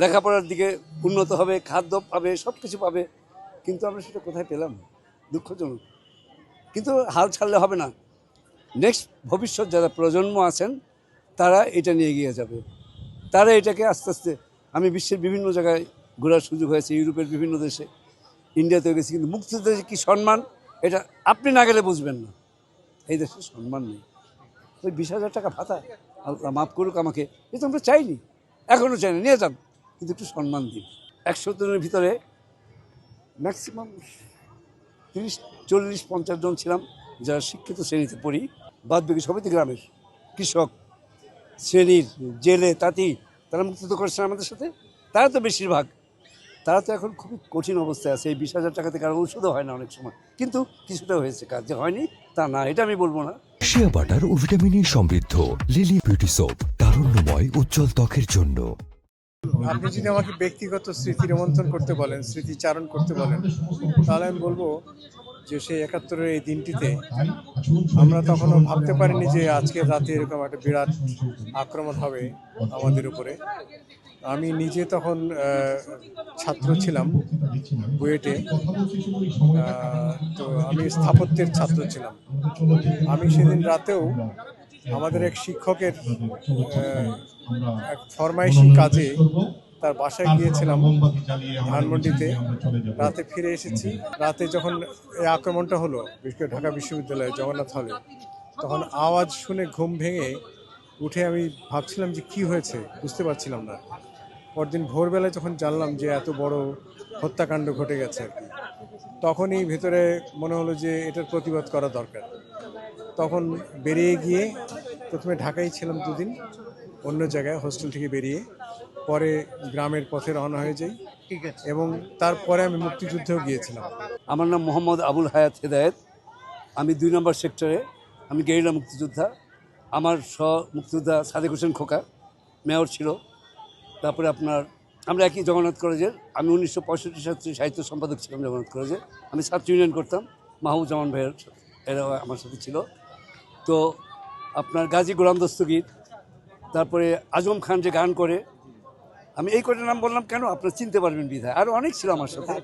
লেখাপড়ার দিকে উন্নত হবে, খাদ্য পাবে, সব কিছু পাবে, কিন্তু আমরা সেটা কোথায় পেলাম? দুঃখজনক। কিন্তু হাল ছাড়লে হবে না। নেক্সট ভবিষ্যৎ যারা প্রজন্ম আছেন তারা এটা নিয়ে এগিয়ে যাবে, তারা এটাকে আস্তে আস্তে, আমি বিশ্বের বিভিন্ন জায়গায় ঘোরার সুযোগ হয়েছে, ইউরোপের বিভিন্ন দেশে, ইন্ডিয়াতেও গেছি, কিন্তু মুক্তিযুদ্ধের যে কী সম্মান এটা আপনি না গেলে বুঝবেন না। এই দেশের সম্মান নেই। ওই 20,000 টাকা ভাতা, আল্লাহ মাফ করুক আমাকে, এটা আমরা চাইনি, এখনও চাই না, নিয়ে যান, কিন্তু একটু সম্মান দিন। 100 জনের ভিতরে ম্যাক্সিমাম 30, 40, 50 জন ছিলাম যারা শিক্ষিত শ্রেণীতে পড়ি, বাদ বাকি সবাই তো গ্রামের কৃষক শ্রেণীর, জেলে তাঁতি, তারা মুক্তিযুদ্ধ করেছেন আমাদের সাথে, তারা তো বেশিরভাগ, তারা তো এখন খুবই কঠিন অবস্থায় আছে। এই 20,000 টাকা থেকে আর ওষুধও হয় না অনেক সময়, কিন্তু কিছুটা হয়েছে, কাজ যে হয়নি তা না, এটা আমি বলবো না। শিয়া বাটার ও ভিটামিনে সমৃদ্ধ লিলি বিউটি সোপ, তারুণ্যময় উজ্জ্বল ত্বকের জন্য। আপনি যদি আমাকে ব্যক্তিগত স্মৃতি রোমন্থন করতে বলেন, স্মৃতিচারণ করতে বলেন, তাহলে আমি বলবো যে সেই 71-এর এই দিনটিতে আমরা তখনও ভাবতে পারিনি যে আজকের রাতে এরকম একটা বিরাট আক্রমণ হবে আমাদের উপরে। আমি নিজে তখন ছাত্র ছিলাম বুয়েটে, তো আমি স্থাপত্যের ছাত্র ছিলাম। আমি সেদিন রাতেও আমাদের এক শিক্ষকের এক ফরমাইশি কাজে তার বাসায় গিয়েছিলাম ধানমন্ডিতে, রাতে ফিরে এসেছি। রাতে যখন এই আক্রমণটা হলো, বিশেষ করে ঢাকা বিশ্ববিদ্যালয়ে জগন্নাথ হলে, তখন আওয়াজ শুনে ঘুম ভেঙে উঠে আমি ভাবছিলাম যে কি হয়েছে, বুঝতে পারছিলাম না। পরদিন ভোরবেলায় যখন জানলাম যে এত বড় হত্যাকাণ্ড ঘটে গেছে আর কি, তখনই ভেতরে মনে হলো যে এটার প্রতিবাদ করা দরকার। তখন বেরিয়ে গিয়ে, প্রথমে ঢাকায় ছিলাম 2 দিন, অন্য জায়গায় হোস্টেল থেকে বেরিয়ে পরে গ্রামের পথে রওনা হয়ে যাই, এবং তারপরে আমি মুক্তিযুদ্ধেও গিয়েছিলাম। আমার নাম মোহাম্মদ আবুল হায়াত হেদায়েত, আমি 2 নম্বর সেক্টরে, আমি গেরিলা মুক্তিযোদ্ধা। আমার মুক্তিযোদ্ধা সাদেক হোসেন খোকা মেয়র ছিল। তারপরে আপনার আমরা একই জগন্নাথ কলেজের, আমি 1965 সালে সাহিত্য সম্পাদক ছিলাম জগন্নাথ কলেজে। আমি ছাত্র ইউনিয়ন করতাম, মাহবুবজামান ভাইয়ের এরাও আমার সাথে ছিল। তো আপনার গাজী গোলাম দস্তগীর, তারপরে আজম খান যে গান করে, আমি এই কয়টা নাম বললাম কেন, আপনারা চিনতে পারবেন বিধায়, আরও অনেক ছিল আমার সাথে।